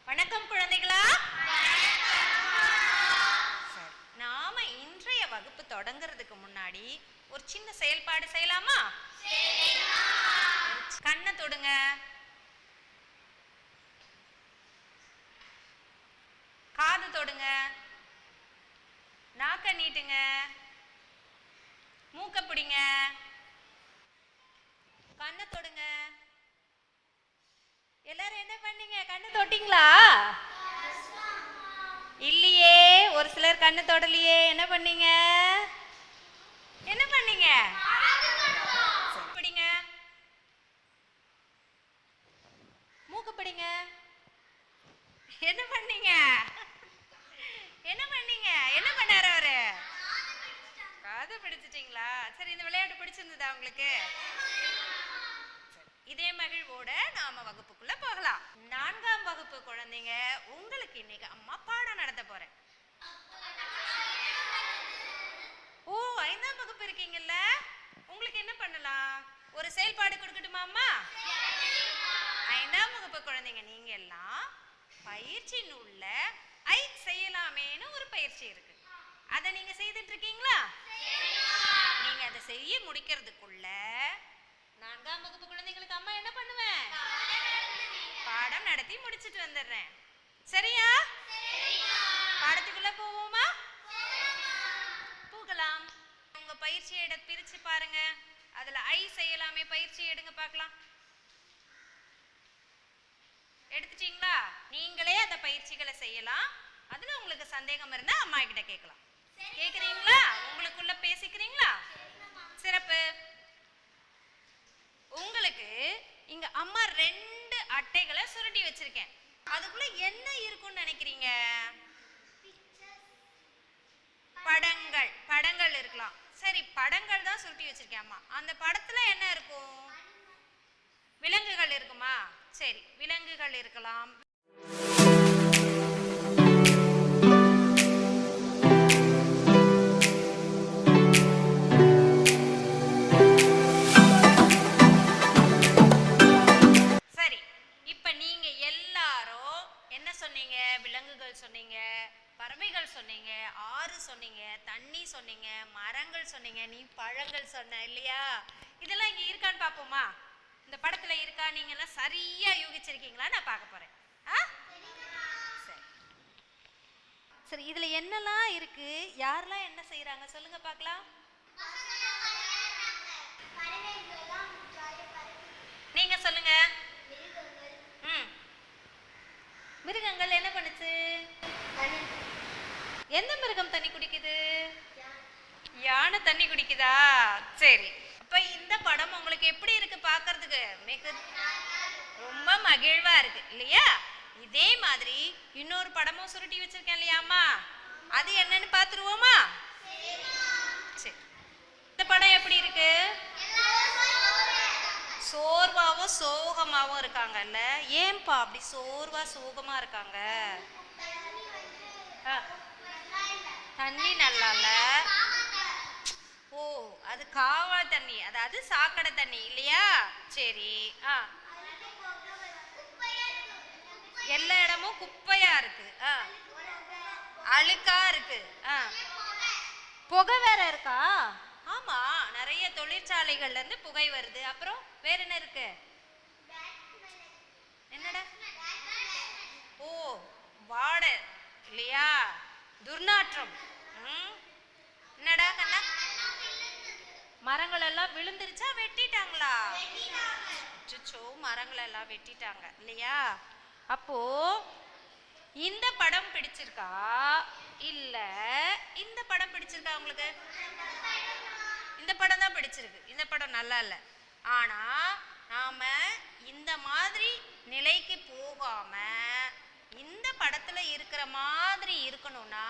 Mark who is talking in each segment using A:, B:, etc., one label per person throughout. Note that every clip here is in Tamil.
A: வணக்கம் குழந்தைகளா. நாம இன்றைய வகுப்பு தொடங்குறதுக்கு முன்னாடி ஒரு சின்ன செயல்பாடு செய்யலாமா? கண்ணை தொடுங்க, காது தொடுங்க, நாக்க நீட்டுங்க, மூக்க பிடிங்க, கண்ணை தொடுங்க. எல்லாரும் என்ன பண்ணீங்க? கண்ணு தொட்டீங்களா? இல்லையே, ஒரு சிலர் கண்ணு தொடலையே. என்ன பண்ணீங்க? என்ன பண்ணீங்க? பிடிங்க, மூக்கு பிடிங்க. என்ன பண்ணீங்க? என்ன பண்ணீங்க? என்ன பண்ணாரு அவரு? காது பிடிச்சிட்டீங்களா? சரி, இந்த விளையாட்டு பிடிச்சிருந்ததா உங்களுக்கு? இதே மகிழ்வோட நாம வகுப்புக்குள்ள போகலாம். 4ஆம் வகுப்பு குழந்தைங்க, உங்களுக்கு இன்னைக்கு அம்மா பாடம் நடத்த போறேன். ஓ, 5ஆம் வகுப்பு இருக்கீங்கல்ல, உங்களுக்கு என்ன பண்ணலாம்? ஒரு செயல்பாடு கொடுக்கட்டுமா அம்மா? 5ஆம் வகுப்பு குழந்தைங்க நீங்க எல்லாம் பயிற்சி நூல்ல ஐ செய்யலாமேன்னு ஒரு பயிற்சி இருக்கு. அதை நீங்க செய்துட்டு இருக்கீங்களா? நீங்க அதை செய்ய முடிக்கிறதுக்குள்ள 4ஆம் வகுப்பு குழந்தைகளுக்கு அம்மா என்ன பண்ணுவேன்? பாடம் நடத்தி முடிச்சிட்டு வந்துடுறேன். சரியா? பாடத்துக்குள்ள போவோமா? போகலாம். உங்க பயிற்சியை பிரிச்சு பாருங்க. அதுல ஐ செய்யலாமே பயிற்சி எடுங்க பார்க்கலாம். எடுத்துட்டீங்களா? நீங்களே அந்த பயிற்சிகளை செய்யலாம். அதுல உங்களுக்கு சந்தேகம் இருந்தா அம்மா கிட்ட கேட்கலாம். கேக்குறீங்களா? உங்களுக்குள்ள பேசிக்கிறீங்களா? சிறப்பு. உங்களுக்கு இங்க அம்மா 2 அட்டைகளை சுருட்டி வச்சிருக்கேன். அதுக்குள்ள என்ன இருக்கும்னு நினைக்கிறீங்க? படங்கள். படங்கள் இருக்கலாம். சரி, படங்கள் தான் சுருட்டி வச்சிருக்கேன் அம்மா. அந்த படத்துல என்ன இருக்கும்? விலங்குகள் இருக்குமா? சரி, விலங்குகள் இருக்கலாம். விலங்குகள் சொன்னீங்க, பறவைகள் சொன்னீங்க, ஆறு சொன்னீங்க, தண்ணி சொன்னீங்க, மரங்கள் சொன்னீங்க, நீ பழங்கள் சொன்ன இல்லையா? இதெல்லாம் இங்க இருக்கான்னு பாப்போமா? இந்த படத்துல இருக்கா? நீங்க எல்லாம் சரியா யூகிச்சிருக்கீங்களா? நான் பார்க்க போறேன். சரி சரி, இதுல என்னெல்லாம் இருக்கு? யாரெல்லாம் என்ன செய்யறாங்க சொல்லுங்க பார்க்கலாம். நீங்க சொல்லுங்க. மிருகங்கள் என்ன பண்ணுச்சு? எந்த மிருகம் தண்ணி குடிக்குது? யானை தண்ணி குடிக்குதா? சரி, அப்ப இந்த படம் உங்களுக்கு எப்படி இருக்கு பார்க்கிறதுக்கு? ரொம்ப மகிழ்வா இருக்கு இல்லையா? இதே மாதிரி இன்னொரு படமும் சுருட்டி வச்சிருக்கேன் இல்லையாமா? அது என்னன்னு பாத்துருவோமா? சரி, இந்த படம் எப்படி இருக்கு? சோர்வாவும் சோகமாவும் இருக்காங்கல்ல. ஏன்பா அப்படி சோர்வா சோகமா இருக்காங்க? தண்ணி நல்லா இல்ல. ஓ, அது காவா தண்ணி, அதாவது சாக்கடை தண்ணி இல்லையா? சரி. எல்லா இடமும் குப்பையா இருக்கு, அழுக்கா இருக்கு, புகை வேற இருக்கா? ஆமா, நிறைய தொழிற்சாலைகள்ல இருந்து புகை வருது. அப்புறம் வேற என்ன இருக்கு? என்னடா? ஓ, வாடை இல்லையா? துர்நாற்றம். என்னடா கண்ணா? மரங்கள் எல்லாம் விழுந்துருச்சா? வெட்டிட்டாங்களா? அச்சச்சோ, மரங்கள் எல்லாம் வெட்டிட்டாங்க இல்லையா? அப்போ இந்த படம் பிடிச்சிருக்கா இல்ல இந்த படம் பிடிச்சிருக்கா உங்களுக்கு? இந்த படம் தான் பிடிச்சிருக்கு. இந்த படம் நல்லா இல்ல. ஆனா நாம இந்த மாதிரி நிலைக்கு போகாம இந்த படத்துல இருக்கிற மாதிரி இருக்கணும்னா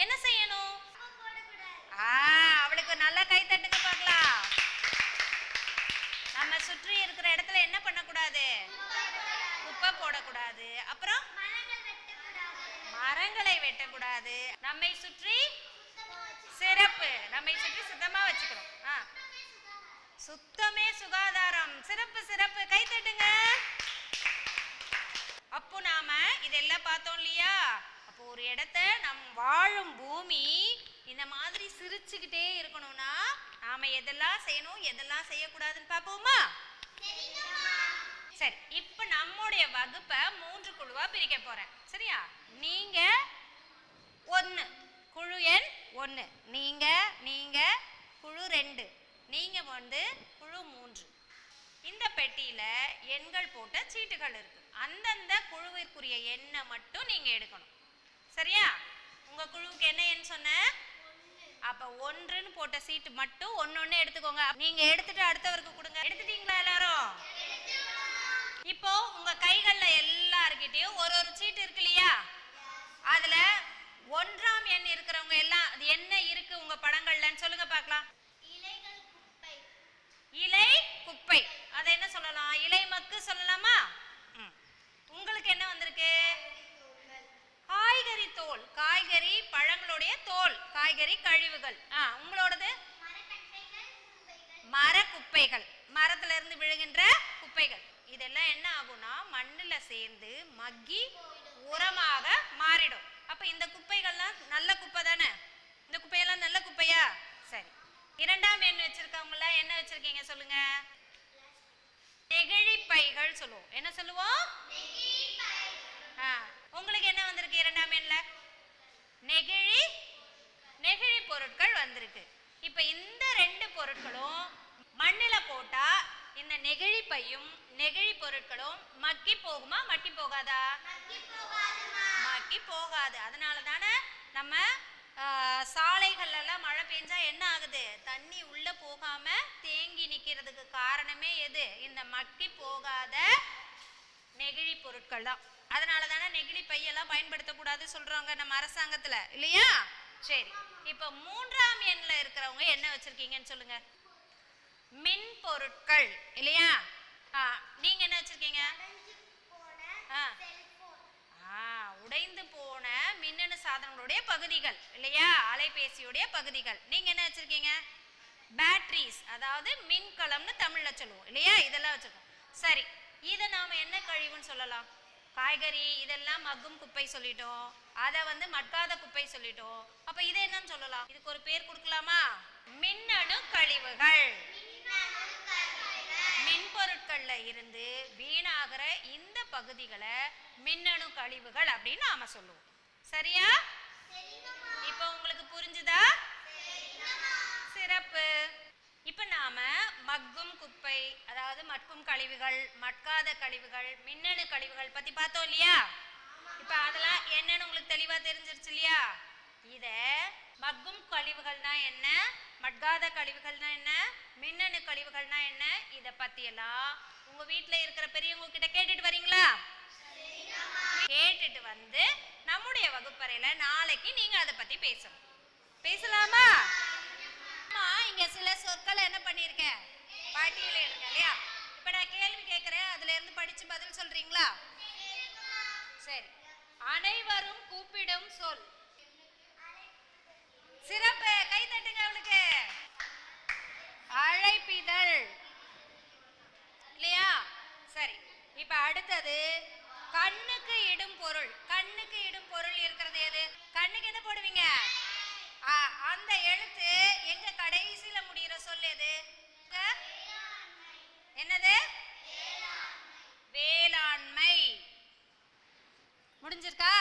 A: என்ன செய்யணும்? அவளுக்கு நல்லா கை தட்டுங்க பார்க்கலாம். நம்ம சுற்றி இருக்கிற இடத்துல என்ன பண்ணக்கூடாது? குப்பை போடக்கூடாது. அப்புறம் மரங்களை வெட்டக்கூடாது. நம்மை சுற்றி சிறப்பு, நம்மை சுற்றி சுத்தமா வச்சுக்கணும். சுத்தமே சுகாதாரம். சிறப்பு சிறப்பு, கை தட்டுங்க. அப்போ நாம இத இதெல்லாம் பார்த்தோம் இல்லையா? அப்போ ஒரு இடத்த நம் வாழும் பூமி இந்த மாதிரி சிரிச்சுக்கிட்டே இருக்கணும்னா நாம எதெல்லாம் செய்யணும் எதெல்லாம் செய்யக்கூடாதுன்னு பார்ப்போமா? சரி, இப்ப நம்முடைய வகுப்பை 3 குழுவா பிரிக்க போறேன். சரியா? நீங்க 1, குழு எண் 1, நீங்க குழு 2, நீங்க குழு 3. இந்த பெட்டியில எண்கள் போட்ட சீட்டுகள் இருக்கு. அந்தந்த குழுவிற்குரிய எண்ணை மட்டும் நீங்க எடுக்கணும். சரியா? உங்க குழுவுக்கு என்ன எண் சொன்ன? அப்ப 1ன்னு போட்ட சீட்டு மட்டும் ஒன்னொன்னு எடுத்துக்கோங்க. நீங்க எடுத்துட்டு அடுத்தவருக்கு கொடுங்க. எடுத்துட்டீங்களா எல்லாரும்? இப்போ உங்க கைகள்ல எல்லார்கிட்டயும் ஒரு ஒரு சீட்டு இருக்கு இல்லையா? அதுல 1ஆம் எண் இருக்கிறவங்க எல்லாம் அது என்ன இருக்கு உங்க படங்கள்லன்னு சொல்லுங்க பார்க்கலாம். இலை குப்பை. அதை என்ன சொல்லலாம்? இலை மக்கு சொல்லலாமா? உங்களுக்கு என்ன வந்திருக்கு? காய்கறி தோல். காய்கறி பழங்களுடைய தோல், காய்கறி கழிவுகள். உங்களோடது மர குப்பைகள், மரத்துல இருந்து விழுகின்ற குப்பைகள். இதெல்லாம் என்ன ஆகும்னா மண்ணுல சேர்ந்து மக்கி உரமாக மாறிடும். அப்ப இந்த குப்பைகள்லாம் நல்ல குப்பை தானே? இந்த குப்பையெல்லாம் நல்ல குப்பையா? சரி, 2ஆம் எண் வச்சிருக்கவங்கள என்ன வச்சிருக்கீங்க சொல்லுங்க? நெகிழி பைகள் சொல்லுவோம். என்ன சொல்லுவோம்? உங்களுக்கு என்ன வந்திருக்கு 2ஆம் எண்ல? நெகிழி பொருட்கள் வந்திருக்கு. இப்ப இந்த 2 பொருட்களும் மண்ணில போட்டா இந்த நெகிழி பையும் நெகிழி பொருட்களும் மக்கி போகுமா மக்கி போகாதா? மக்கி போகாது. அதனால தானே நம்ம சாலைகள்ல எல்லாம் மழை பெஞ்சா என்ன ஆகுது? தண்ணி உள்ள போகாம தேங்கி நிக்கிறதுக்கு காரணமே எது? இந்த மக்கி போகாத நெகிழி பொருட்கள் தான். அதனால தானே நெகிழி பையெல்லாம் பயன்படுத்தக்கூடாது சொல்றாங்க நம்ம அரசாங்கத்துல இல்லையா? சரி, இப்ப 3ஆம் எண்ல இருக்கிறவங்க என்ன வச்சிருக்கீங்கன்னு சொல்லுங்க? மின் பொருட்கள் இல்லையா? நீங்க என்ன வச்சிருக்கீங்க? உடைந்து போன மின்னணு சாதனங்களுடைய பகுதிகள் இல்லையா? அலைபேசியுடைய பகுதிகள். நீங்க என்ன வச்சிருக்கீங்க? பேட்டரிஸ், அதாவது மின்கலம்னு தமிழ்ல சொல்லுவோம் இல்லையா? இதெல்லாம் வச்சிருக்கோம். சரி, இதை நாம என்ன கழிவுன்னு சொல்லலாம்? காய்கறி இதெல்லாம் மக்கும் குப்பை சொல்லிட்டோம், அதை மட்காத குப்பை சொல்லிட்டோம். அப்ப இதை என்னன்னு சொல்லலாம்? இதுக்கு ஒரு பேர் கொடுக்கலாமா? மின்னணு கழிவுகள். மின்பொருட்கள்ல இருந்து வீணாகிற இந்த பகுதிகளை மின்னணு கழிவுகள் அப்படின்னு நாம சொல்லுவோம். சரியா? இப்ப உங்களுக்கு புரிஞ்சுதா? சிறப்பு. இப்ப நாம மக்கும் குப்பை, அதாவது மட்கும் கழிவுகள், மட்காத கழிவுகள், மின்னணு கழிவுகள் பத்தி பார்த்தோம் இல்லையா? இப்ப அதெல்லாம் என்னன்னு உங்களுக்கு தெளிவா தெரிஞ்சிருச்சு இல்லையா? இத மக்கும் கழிவுகள்னா என்ன, மட்காத கழிவுகள்னா என்ன, மின்னணு கழிவுகள்னா என்ன, இத பத்தி எல்லாம் உங்க வீட்டுல இருக்கிற பெரியவங்க கிட்ட கேட்டுட்டு வரீங்களா? கேட்டுட்டு நம்முடைய வகுப்பறையில நாளைக்கு நீங்க அதை பத்தி பேசணும். பேசலாமா? இங்க சில சொற்களை என்ன பண்ணிருக்கேன்? பட்டியல இருக்கேன் இல்லையா? இப்ப நான் கேள்வி கேட்கிறேன், அதுல இருந்து படிச்சு பதில் சொல்றீங்களா? சரி. அனைவரும் கூப்பிடும் சொல். சிறப்பு, கை தட்டுங்க அவளுக்கு. அழைப்பிதழ் இல்லையா? சரி, இப்ப அடுத்தது கண்ணுக்கு இடும் பொருள். கண்ணுக்கு இடும் பொருள் இருக்கிறது எது? கண்ணுக்கு என்ன போடுவீங்க? அந்த எழுத்து எங்க கடைசியில முடிகிற சொல் எது? என்னது? வேளாண்மை. முடிஞ்சிருக்கா?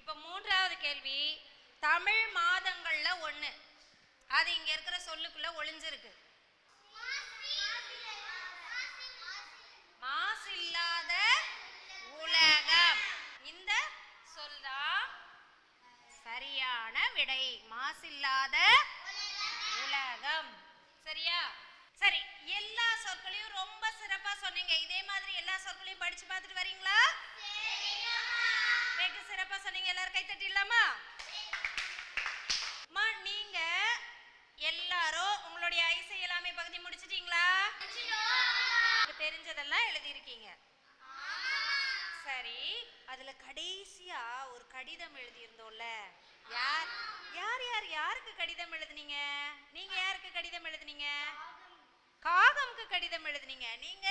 A: இப்ப 3வது கேள்வி, தமிழ் மாதங்கள்ல ஒண்ணு, அது இங்க இருக்கிற சொல்லுக்குள்ள ஒளிஞ்சிருக்கு. மாசில்லாத உலகம். இந்த சொல்தான் சரியான விடை. மாசில்லாத உலகம். சரியா? சரி, எல்லா சொற்களையும் ரொம்ப சிறப்பா சொன்னீங்க. இதே மாதிரி எல்லா சொற்களையும் படிச்சு பார்த்துட்டு வரீங்களா? வெகு சிறப்பா சொன்னீங்க. எல்லாரும் கை தட்டிடலாமா? நீங்க எல்லாரும் உங்களுடைய ஐசை எல்லாமே பகுதி முடிச்சிட்டீங்களா? தெரிஞ்சதெல்லாம் எழுதி இருக்கீங்க. சரி, அதுல கடைசியா ஒரு கடிதம் எழுதி இருந்தோம்ல, யார் யார் யார் யாருக்கு கடிதம் எழுதுனீங்க? நீங்க யாருக்கு கடிதம் எழுதுனீங்க? காகம்க்கு கடிதம் எழுதுனீங்க. நீங்க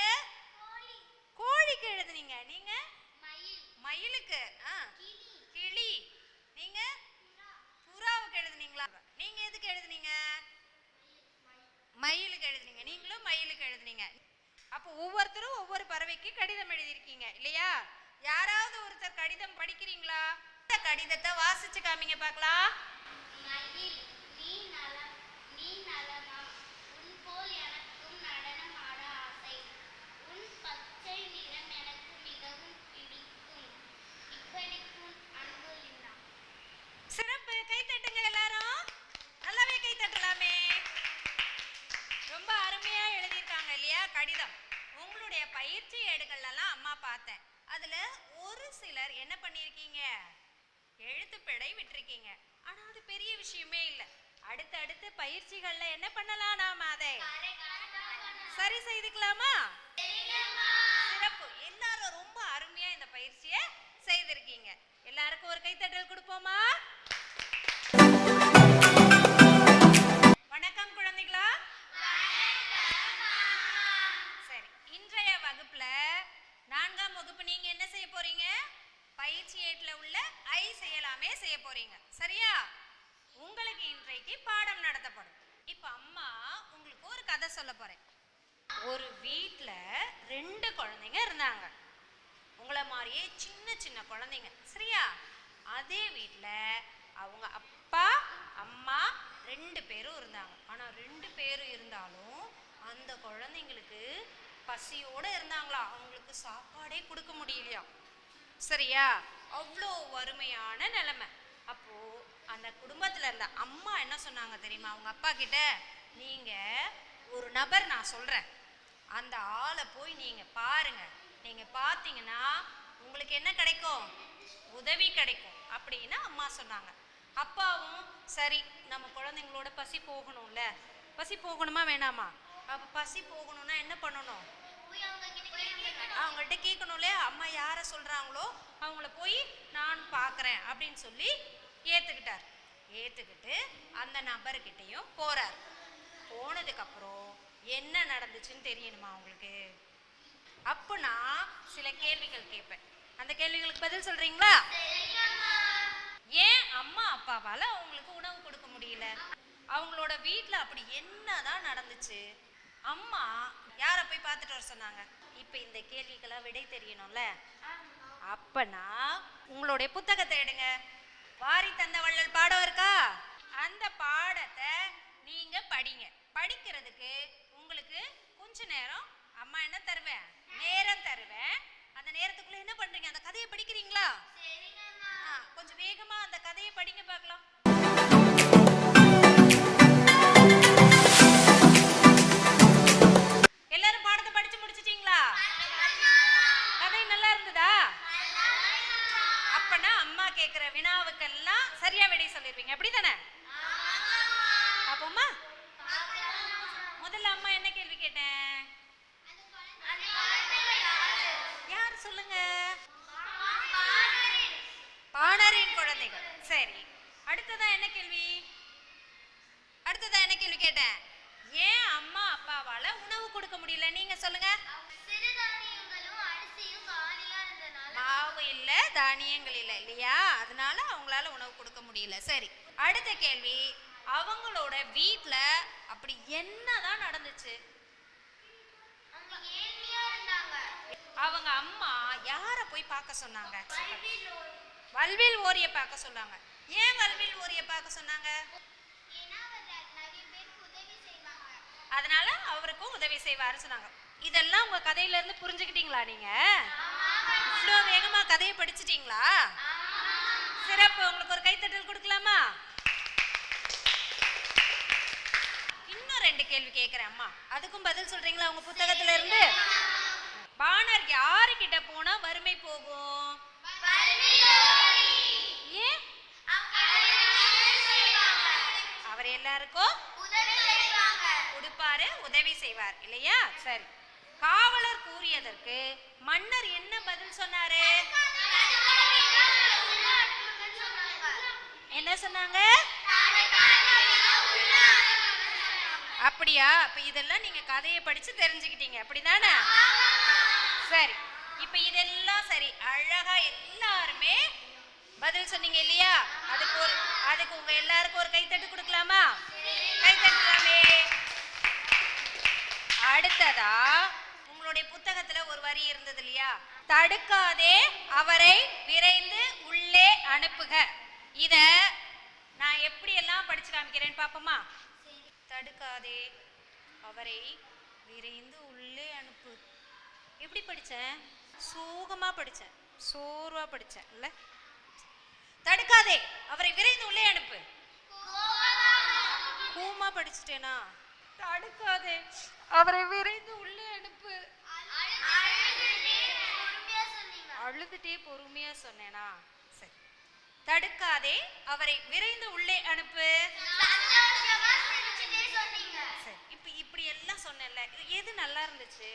A: கோழிக்கு எழுதுனீங்க. நீங்க மயில் குயிலுக்கு கிளி. நீங்க புறாவுக்கு எழுதுனீங்களா? நீங்க எதுக்கு எழுதுனீங்க? மயிலுக்கு எழுதுனீங்க. நீங்களும் மயிலுக்கு எழுதுனீங்க. அப்போ ஒவ்வொருத்தரும் ஒவ்வொரு பறவைக்கு கடிதம் எழுதியிருக்கீங்க இல்லையா? யாராவது ஒருத்தர் கடிதம் படிக்கிறீங்களா? கடிதத்தை வாசிச்சு காமிங்க பார்க்கலாம். சிறப்பு, கை தட்டுங்க எல்லாரும். நல்லாவே கை தட்டலாமே. ரொம்ப அருமையா எழுதியிருக்காங்க இல்லையா கடிதம். உங்களுடைய பயிற்சி ஏடுகள்லாம் அம்மா பார்த்தேன். அதுல ஒரு சிலர் என்ன பண்ணிருக்கீங்க, எழுத்துப்பிழை விட்டுருக்கீங்க. ஆனா அது பெரிய விஷயமே இல்லை. அடுத்த பயிற்சிகள்ல என்ன பண்ணலாம், நாம அதை சரி செய்துக்கலாமா? சிறப்பு, எல்லாரும் ரொம்ப அருமையா இந்த பயிற்சியை செய்திருக்கீங்க. எல்லாருக்கும் ஒரு கைத்தட்டல் கொடுப்போமா? வணக்கம் குழந்தைகளா. சரி, இன்றைய வகுப்புல 4ஆம் வகுப்பு நீங்க என்ன செய்ய போறீங்க? பயிற்சி ஏட்டுல உள்ள ஐ செய்யலாமே செய்ய போறீங்க. சரியா? உங்களுக்கு இன்றைக்கு பாடம் நடத்தப்படும். இப்ப அம்மா உங்களுக்கு ஒரு கதை சொல்ல போறேன். ஒரு வீட்ல 2 குழந்தைங்க இருந்தாங்க. உங்களை மாதிரியே சின்ன சின்ன குழந்தைங்க. சரியா? அதே வீட்ல அவங்க அப்பா அம்மா 2 பேரும் இருந்தாங்க. ஆனா 2 பேரும் இருந்தாலும் அந்த குழந்தைங்களுக்கு பசியோட இருந்தாங்களா, அவங்களுக்கு சாப்பாடே கொடுக்க முடியலையா. சரியா? அவ்வளோ வறுமையான நிலைமை. அப்போ அந்த குடும்பத்துல இருந்த அம்மா என்ன சொன்னாங்க தெரியுமா அவங்க அப்பா கிட்ட? நீங்க ஒரு நபர் நான் சொல்றேன், அந்த ஆளை போய் நீங்க பாருங்க. நீங்க பார்த்தீங்கன்னா உங்களுக்கு என்ன கிடைக்கும்? உதவி கிடைக்கும் அப்படின்னு அம்மா சொன்னாங்க. அப்பாவும் சரி, நம்ம குழந்தைங்களோட பசி போகணும்ல. பசி போகணுமா வேணாமா? அப்ப பசி போகணும்னா என்ன பண்ணணும்? அவங்கள்ட்ட கேட்கணும்ல. அம்மா யாரை சொல்றாங்களோ அவங்கள போய் நான் பார்க்குறேன் அப்படின்னு சொல்லி ஏற்றுக்கிட்டார். ஏற்றுக்கிட்டு அந்த நபர்கிட்டையும் போறார். போனதுக்கு அப்புறம் என்ன நடந்துச்சுன்னு தெரியணுமா உங்களுக்கு? அப்போ நான் சில கேள்விகள் கேட்பேன். அந்த கேள்விகளுக்கு பதில் சொல்றீங்களா? ஏன் அம்மா அப்பாவால அவங்களுக்கு உணவு கொடுக்க முடியல? அவங்களோட வீட்டில் அப்படி என்னதான் நடந்துச்சு? அம்மா யாரை போய் பார்த்துட்டு வர சொன்னாங்க? இப்ப இந்த கேள்விக்கெல்லாம் விடை தெரியணும்ல. அப்பனா உங்களுடைய புத்தகத்தை எடுங்க. வாரி தந்த வள்ளல் பாடம் இருக்கா? அந்த பாடத்தை நீங்க படிங்க. படிக்கிறதுக்கு உங்களுக்கு கொஞ்ச நேரம் அம்மா என்ன தருவேன்? நேரம் தருவேன். அந்த நேரத்துக்குள்ள என்ன பண்றீங்க? அந்த கதையை படிக்கிறீங்களா? கொஞ்சம் வேகமா அந்த கதையை படிங்க பார்க்கலாம். எல்லாரும் பாடத்தை படிச்சு முடிச்சிட்டீங்களா? கதை நல்லா இருந்ததா? அப்பனா அம்மா கேட்கிற வினாவுக்கெல்லாம் சரியா விடை சொல்லிருப்பீங்க, அப்படித்தானே? அப்போம்மா முதல்ல அம்மா என்ன கேள்வி கேட்டேன்? யார் சொல்லுங்க? பாணரின் குழந்தைகள். சரி, அடுத்ததா என்ன கேள்வி? அடுத்ததா என்ன கேள்வி கேட்டேன்? ஏன் அம்மா அப்பாவால உணவு கொடுக்க முடியல? நீங்க சொல்லுங்க. மாவு இல்ல, தானியங்கள் இல்ல இல்லையா? அதனால அவங்களால உணவு கொடுக்க முடியல. சரி, அடுத்த கேள்வி, அவங்களோட வீட்ல அப்படி என்னதான் நடந்துச்சு? அவங்க அம்மா யார போய் பார்க்க சொன்னாங்க? வல்வில் ஓரிய பார்க்க சொன்னாங்க. ஏன் வல்வில் ஓரிய பார்க்க சொன்னாங்க? அதனால அவருக்கும் உதவி செய்வாரு சொன்னாங்க. இதெல்லாம் உங்க கதையில இருந்து புரிஞ்சுக்கிட்டீங்களா? நீங்க இவ்வளோ வேகமா கதையை படிச்சிட்டீங்களா? சிறப்பு, உங்களுக்கு ஒரு கைத்தட்டல் கொடுக்கலாமா? இன்னும் 2 கேள்வி கேட்கிறேன் அம்மா, அதுக்கும் பதில் சொல்றீங்களா உங்க புத்தகத்துல இருந்து? பாணர் யாருக்கிட்ட போனா வறுமை போகும்? ஏன்? அவர் எல்லாருக்கும் கொடுப்பாரு, உதவி செய்வார் இல்லையா? சரி, காவலர் கூறியதற்கு மன்னர் என்ன பதில் சொன்னாரு? என்ன சொன்னாங்க? அப்படியா? அப்ப இதெல்லாம் நீங்க கதையை படிச்சு தெரிஞ்சுக்கிட்டீங்க, அப்படிதானே? சரி, இப்ப இதெல்லாம் சரி, அழகா எல்லாருமே பதில் சொன்னீங்க இல்லையா? அதுக்கு உங்க எல்லாருக்கும் ஒரு கைத்தட்டு கொடுக்கலாமா? கைத்தட்டலாமே. அடுத்ததா உங்களுடைய புத்தகத்துல ஒரு வரி இருந்தது இல்லையா? தடுக்காதே அவரை விரைந்து உள்ளே அனுப்புக. இத நான் எப்படி எல்லாம் படிச்சு காமிக்கிறேன்னு பாப்போமா? தடுக்காதே அவரை விரைந்து உள்ளே அனுப்பு. எப்படி படிச்சேன்? சோகமா படிச்சேன், சோர்வா படிச்சேன் இல்ல? தடுக்காதே அவரை விரைந்து உள்ளே அனுப்பு. கூமா படிச்சுட்டேனா? தடுக்காதே அவரை விரைந்து உள்ளே அனுப்பு. அழுதுட்டே பொறுமையா சொன்னேனா? சரி. தடுக்காதே அவரை விரைந்து உள்ளே அனுப்பு. சரி, இப்படி எல்லாம் சொன்னேன்ல, எது நல்லா இருந்துச்சு?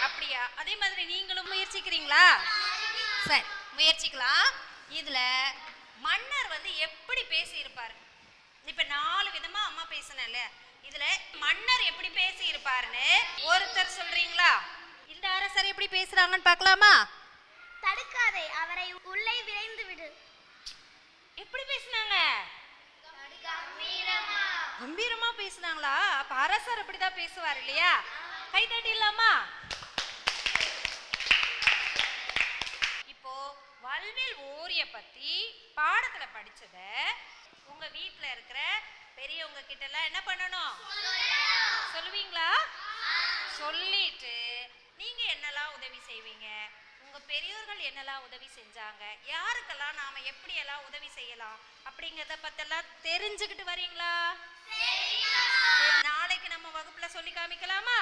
A: அப்படியா? அதே மாதிரி நீங்களும் முயற்சிக்கிறீங்களா? சரி, முயற்சிக்கலாம். இதுல மன்னர் வந்து எப்படி பேசி இருப்பாரு? இப்ப 4 விதமா அம்மா பேசினல, இதுல மன்னர் எப்படி பேசி இருப்பாருன்னு ஒருத்தர் சொல்றீங்களா? இந்த அரசர் எப்படி பேசுறாங்கன்னு பார்க்கலாமா?
B: தடுக்காதே அவரை உள்ளே விரைந்து விடு.
A: எப்படி பேசினாங்க? கம்பீரமா பேசினாங்களா? அப்ப அரசர் அப்படிதான் பேசுவார் இல்லையா? கை தட்டிடலாமா? இப்போ வல்வில் ஓரிய பத்தி பாடத்துல படிச்சத உங்க வீட்டுல இருக்கிற பெரியவங்க கிட்ட எல்லாம் என்ன பண்ணணும்? சொல்லுவீங்களா? சொல்லிட்டு நீங்க என்னெல்லாம் உதவி செய்வீங்க, உங்க பெரியோர்கள் என்னெல்லாம் உதவி செஞ்சாங்க, யாருக்கெல்லாம் நாம எப்படி எல்லாம் உதவி செய்யலாம் அப்படிங்கறத பத்தெல்லாம் தெரிஞ்சுக்கிட்டு வரீங்களா? நாளைக்கு நம்ம வகுப்புல சொல்லி காமிக்கலாமா?